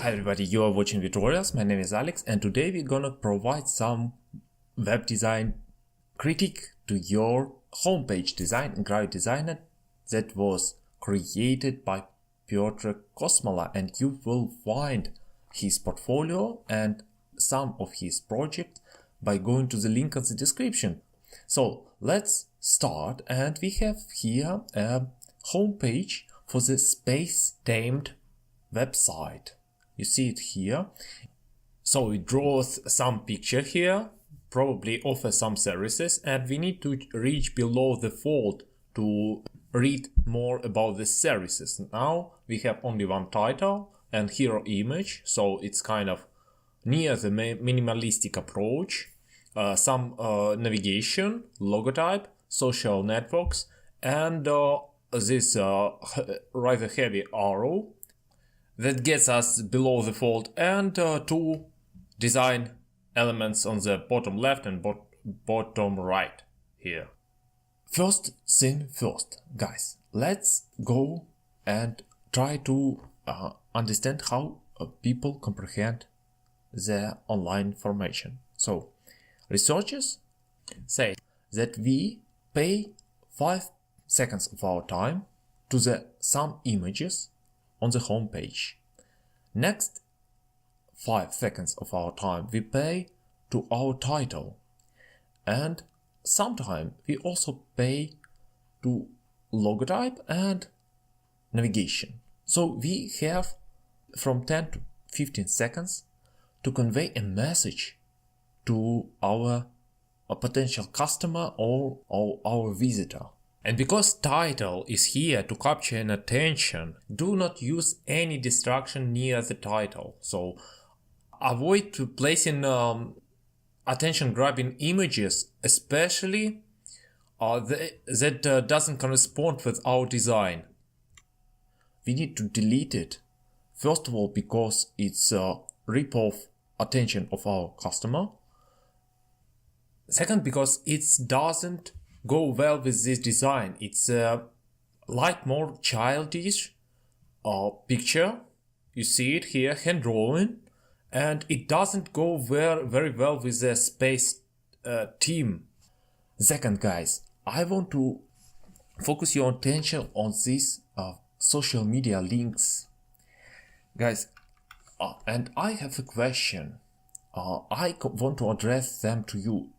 Hi everybody, you are watching tutorials. My name is Alex and today we're gonna provide some web design critique to your homepage design in Gravit Designer that was created by Piotrek Kosmala, and you will find his portfolio and some of his projects by going to the link in the description. So let's start, and we have here a homepage for the space-themed website. You see it here. So it draws some picture here, probably offers some services, and we need to reach below the fold to read more about the services. Now we have only one title and hero image, so it's kind of near the minimalistic approach. Some navigation, logotype, social networks, and this rather heavy arrow that gets us below the fold, and two design elements on the bottom left and bottom right here. First thing first, guys, let's go and try to understand how people comprehend the online information. So researchers say that we pay 5 seconds of our time to some images on the home page. Next 5 seconds of our time we pay to our title, and sometimes we also pay to logotype and navigation. So we have from 10 to 15 seconds to convey a message to our potential customer or our visitor. And because title is here to capture an attention, do not use any distraction near the title. So avoid to placing attention grabbing images, especially that doesn't correspond with our design. We need to delete it. First of all, because it's rip off attention of our customer. Second, because it doesn't go well with this design. It's like more childish picture. You see it here, hand drawing, and it doesn't go very well with the space theme. Second, guys, I want to focus your attention on these social media links, guys, and I have a question. I want to address them to you.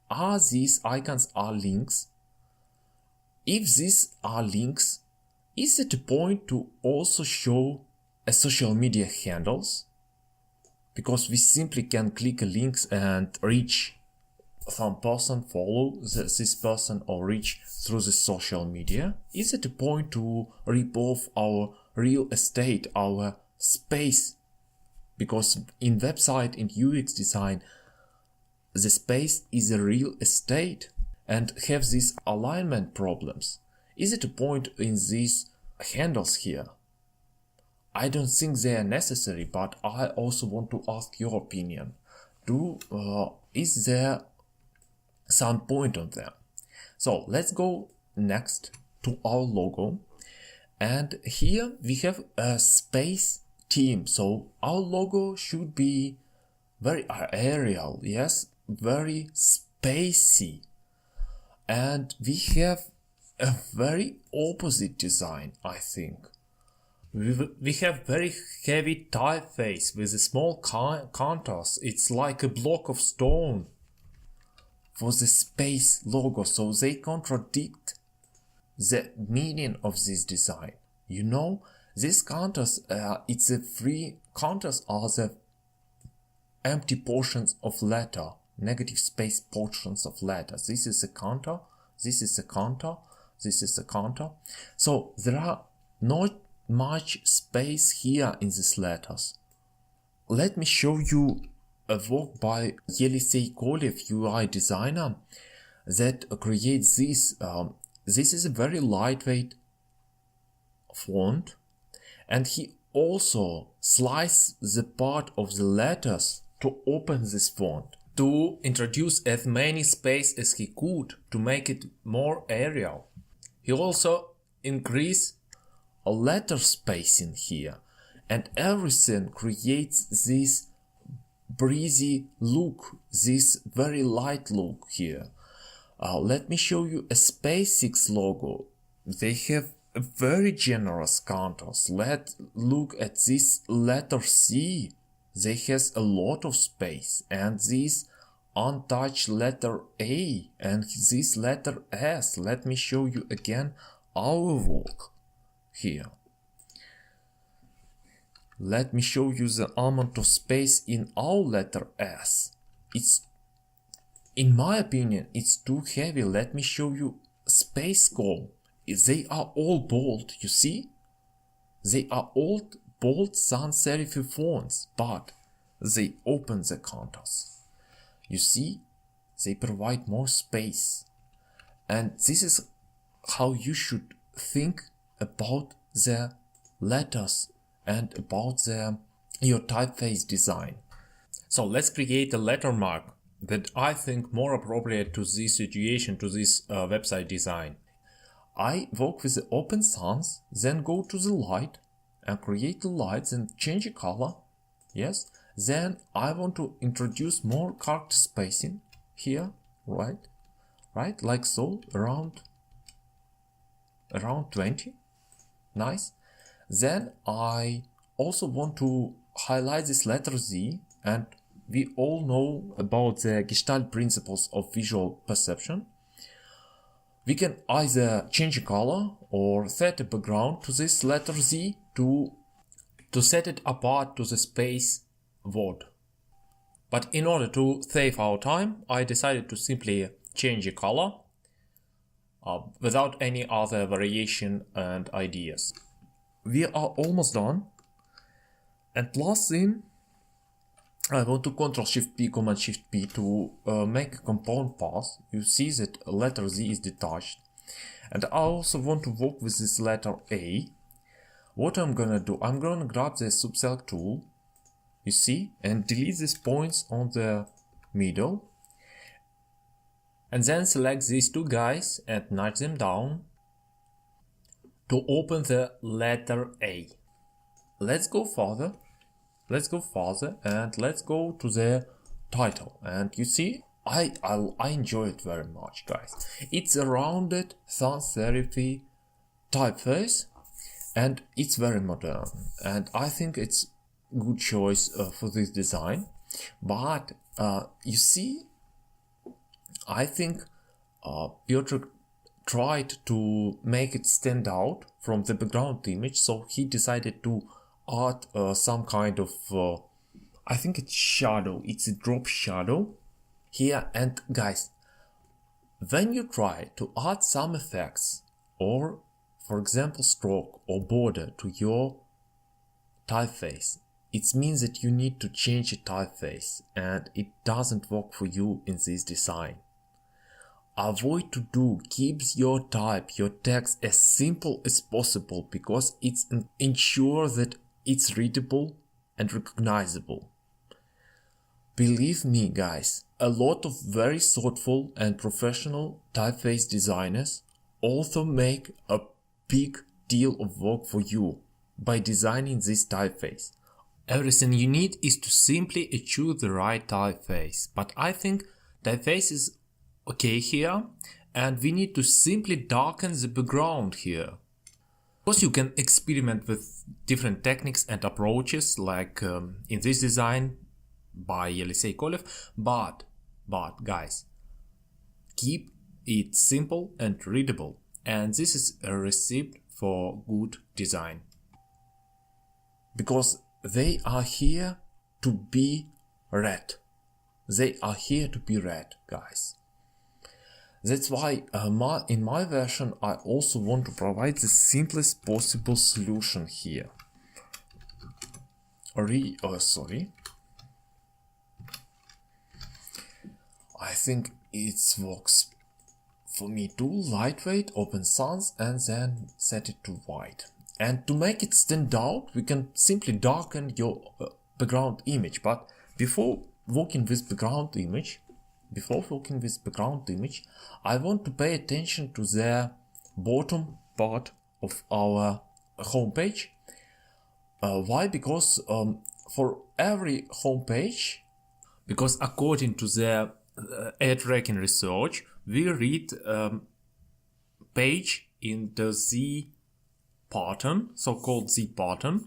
Are these icons links? If these are links, is it a point to also show a social media handles? Because we simply can click links and reach some person, follow this person, or reach through the social media. Is it a point to rip off our real estate, our space? Because in website, in UX design, the space is a real estate and have these alignment problems. Is it a point in these handles here? I don't think they are necessary, but I also want to ask your opinion. Is there some point on them? So let's go next to our logo, and here we have a space theme. So our logo should be very aerial, yes, very spacey, and we have a very opposite design. I think we have very heavy typeface with a small contours. It's like a block of stone for the space logo, so they contradict the meaning of this design. You know, these contours, it's a free contours are the empty portions of letter, negative space portions of letters. This is a contour, this is a contour, this is a contour. So there are not much space here in these letters. Let me show you a work by Yelisei Kolev, UI designer, that creates this. This is a very lightweight font, and he also sliced the part of the letters to open this font, to introduce as many space as he could to make it more aerial. He also increased a letter spacing here, and everything creates this breezy look, this very light look here. Let me show you a SpaceX logo. They have a very generous contours. Let's look at this letter C. They has a lot of space, and this untouched letter A and this letter S. Let me show you again our work here. Let me show you the amount of space in our letter S. In my opinion, it's too heavy. Let me show you space column. They are all bold, you see? They are all bold sans serif fonts, but they open the contours. You see? They provide more space. And this is how you should think about the letters and about your typeface design. So let's create a lettermark that I think more appropriate to this situation, to this website design. I work with the open sans, then go to the light and create the lights and change the color. Yes. Then I want to introduce more character spacing here, right, like so, around 20. Nice. Then I also want to highlight this letter Z, and we all know about the Gestalt principles of visual perception. We can either change the color or set a background to this letter Z to set it apart to the space word. But in order to save our time, I decided to simply change the color without any other variation and ideas. We are almost done. And last thing, I want to Ctrl+Shift+P, Command+Shift+P to make a compound path. You see that letter Z is detached. And I also want to work with this letter A. What I'm gonna do, I'm gonna grab the subselect tool, you see, and delete these points on the middle. And then select these two guys and nudge them down to open the letter A. Let's go further and let's go to the title. And you see, I enjoy it very much, guys. It's a rounded sans serif typeface and it's very modern, and I think it's good choice for this design. But you see, I think Piotrek tried to make it stand out from the background image, so he decided to add some kind of I think it's shadow, it's a drop shadow here. And guys, when you try to add some effects, or for example stroke or border to your typeface, it means that you need to change the typeface, and it doesn't work for you in this design. Avoid to do, keeps your type, your text as simple as possible, because it's ensure that it's readable and recognizable. Believe me, guys, a lot of very thoughtful and professional typeface designers also make a big deal of work for you by designing this typeface. Everything you need is to simply choose the right typeface. But I think typeface is okay here, and we need to simply darken the background here. Of course, you can experiment with different techniques and approaches, like in this design by Yelisei Kolev, but guys, keep it simple and readable, and this is a recipe for good design. Because they are here to be read. They are here to be read, guys. That's why in my version I also want to provide the simplest possible solution here. Sorry. I think it works for me too. Lightweight, open sans, and then set it to white. And to make it stand out, we can simply darken your background image. But before working with background image, I want to pay attention to the bottom part of our homepage. Why? Because for every homepage, because according to the ad tracking research, we read page in the Z pattern, so-called Z pattern,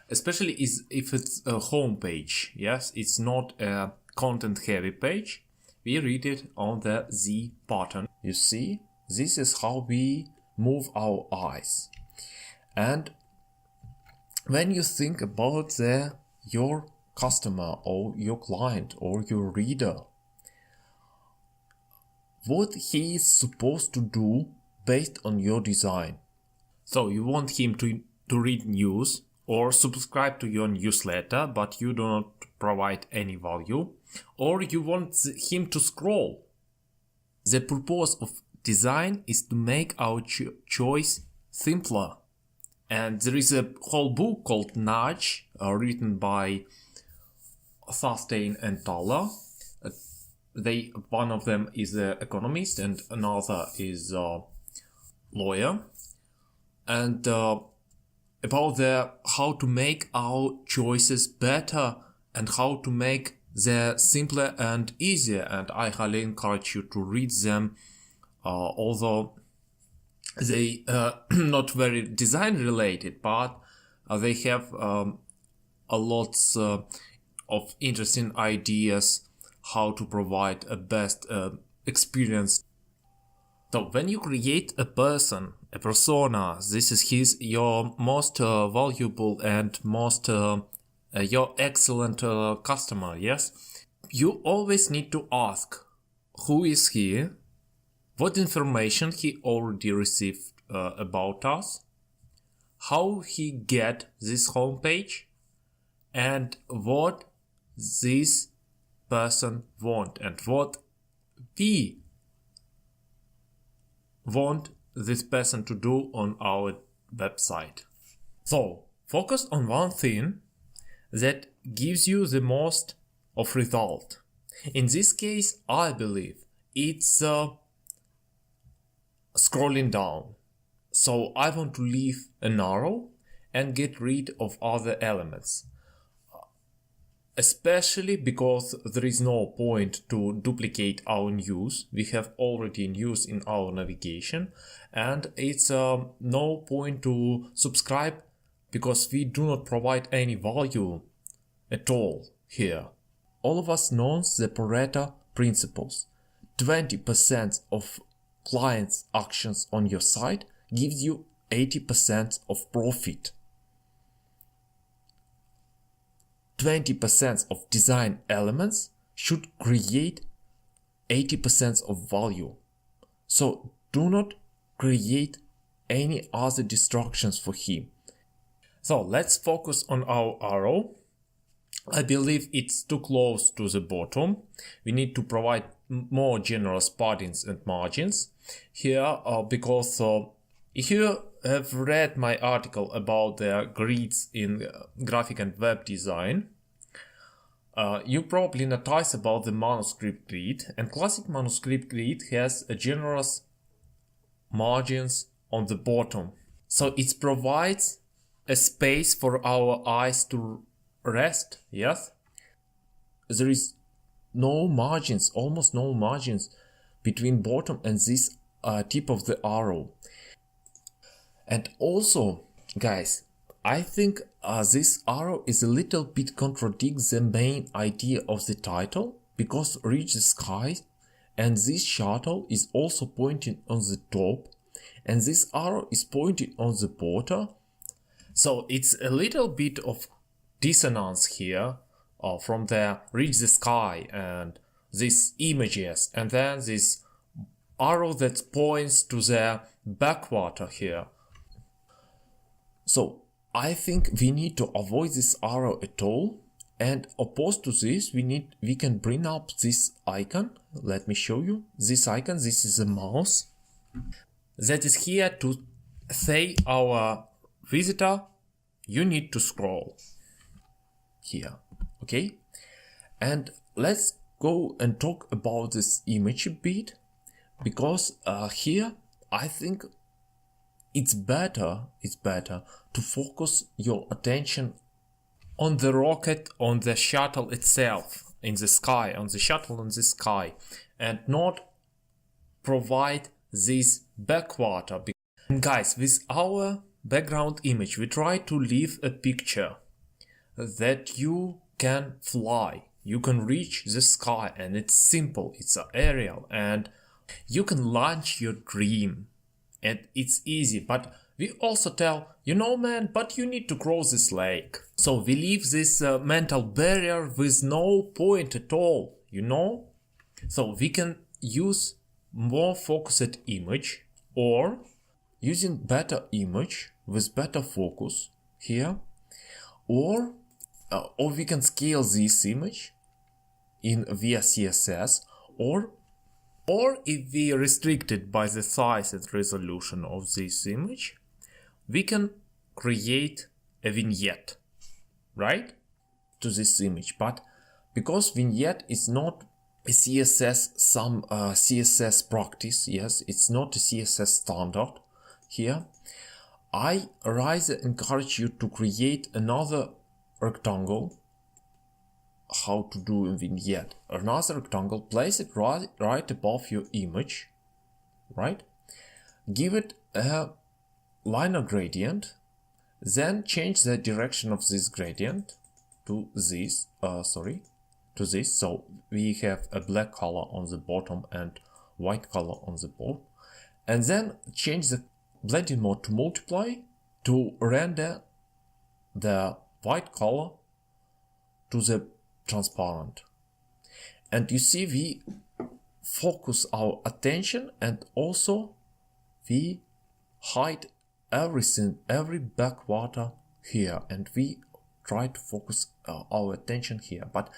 especially if it's a home page. Yes, it's not a content-heavy page. We read it on the Z pattern. You see, this is how we move our eyes. And when you think about your customer or your client or your reader, what he is supposed to do based on your design. So you want him to read news or subscribe to your newsletter, but you do not provide any value, or you want him to scroll. The purpose of design is to make our choice simpler. And there is a whole book called Nudge, written by Thorstein and Thaler. One of them is an economist and another is a lawyer. And about how to make our choices better and how to make them simpler and easier. And I highly encourage you to read them, although they not very design related, but they have a lots of interesting ideas how to provide a best experience. So when you create a persona, this is your most valuable and most your excellent customer. Yes, you always need to ask, who is he? What information he already received about us? How he get this homepage? And what this person want and what we want this person to do on our website. So focus on one thing that gives you the most of result. In this case, I believe it's scrolling down. So I want to leave an arrow and get rid of other elements. Especially because there is no point to duplicate our news. We have already news in our navigation, and it's no point to subscribe because we do not provide any value at all here. All of us know the Pareto principles. 20% of clients' actions on your site gives you 80% of profit. 20% of design elements should create 80% of value. So do not create any other distractions for him. So let's focus on our arrow. I believe it's too close to the bottom. We need to provide more generous paddings and margins here because if you have read my article about the grids in graphic and web design, you probably notice about the manuscript grid, and classic manuscript grid has a generous margins on the bottom. So it provides a space for our eyes to rest, yes? There is no margins, almost no margins between bottom and this tip of the arrow. And also, guys, I think this arrow is a little bit contradicts the main idea of the title, because reach the sky and this shuttle is also pointing on the top and this arrow is pointing on the bottom. So it's a little bit of dissonance here from the reach the sky and these images, and then this arrow that points to the backwater here. So I think we need to avoid this arrow at all, and opposed to this we can bring up this icon. Let me show you this icon. This is a mouse that is here to say our visitor, you need to scroll here. Okay, and let's go and talk about this image a bit, because here I think it's better to focus your attention on the rocket, on the shuttle itself, in the sky, on the shuttle in the sky, and not provide this backwater. And guys, with our background image, we try to leave a picture that you can fly, you can reach the sky, and it's simple, it's aerial, and you can launch your dream, and it's easy. But we also tell, you know man, but you need to cross this lake. So we leave this mental barrier with no point at all, you know? So we can use more focused image, or using better image with better focus here, or we can scale this image in via CSS, or if we are restricted by the size and resolution of this image, we can create a vignette, right, to this image. But because vignette is not a CSS, some CSS practice, yes, it's not a CSS standard here, I rather encourage you to create another rectangle. How to do a vignette? Another rectangle, place it right above your image, right? Give it a liner gradient, then change the direction of this gradient to this, to this. So we have a black color on the bottom and white color on the top, and then change the blending mode to multiply to render the white color to the transparent. And you see, we focus our attention, and also we hide everything, every backwater here, and we try to focus our attention here. But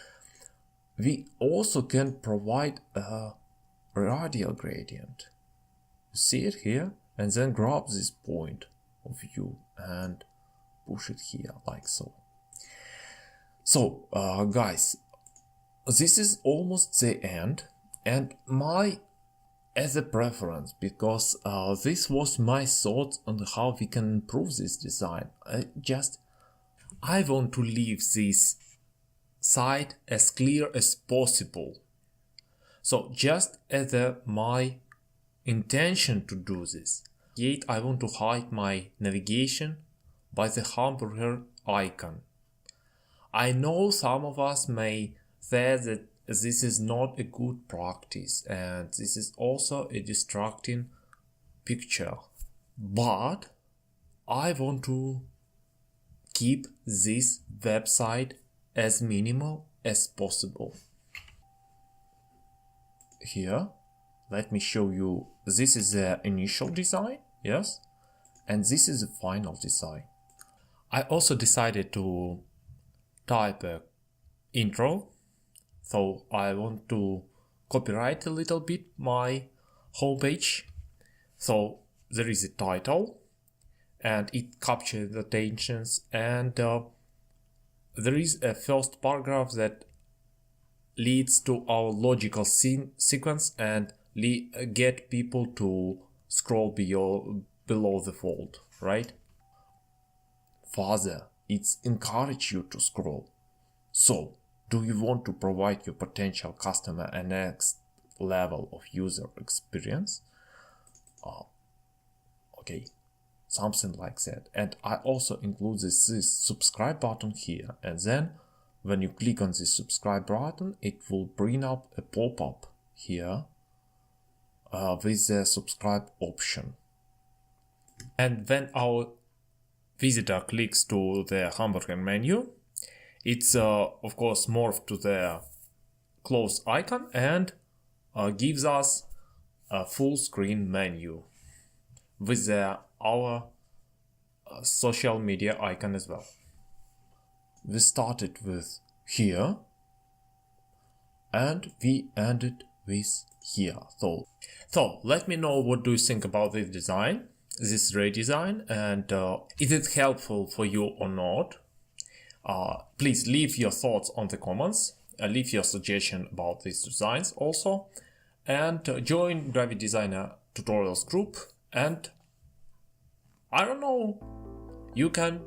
we also can provide a radial gradient. You see it here, and then grab this point of view and push it here like so. So guys, this is almost the end, and as a preference, because this was my thoughts on how we can improve this design. I want to leave this site as clear as possible. So just as my intention to do this, yet I want to hide my navigation by the hamburger icon. I know some of us may say that this is not a good practice, and this is also a distracting picture, but I want to keep this website as minimal as possible. Here, let me show you, this is the initial design, yes, and this is the final design. I also decided to type a intro, so I want to copyright a little bit my homepage. So there is a title, and it captures the attentions, and there is a first paragraph that leads to our logical sequence and get people to scroll below the fold, right? Further, it's encourage you to scroll. So, do you want to provide your potential customer a next level of user experience? Okay, something like that. And I also include this subscribe button here, and then when you click on this subscribe button, it will bring up a pop-up here with the subscribe option. And when our visitor clicks to the hamburger menu, it's of course morphed to the close icon and gives us a full screen menu with our social media icon as well. We started with here and we ended with here. So let me know what do you think about this design, this redesign, and is it helpful for you or not? Please leave your thoughts on the comments, leave your suggestion about these designs also, and join Gravit Designer tutorials group, and I don't know, you can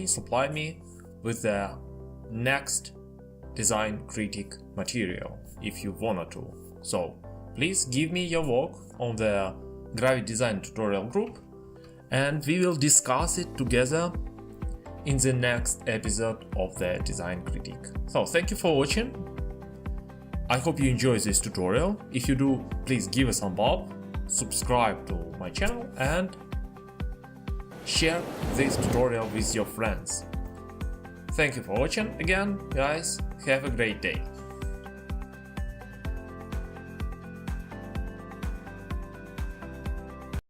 supply me with the next design critic material if you wanted to. So please give me your work on the Gravit design tutorial group, and we will discuss it together in the next episode of the design critic. So thank you for watching. I hope you enjoy this tutorial. If you do, please give a thumb up, subscribe to my channel, and share this tutorial with your friends. Thank you for watching again, guys. Have a great day.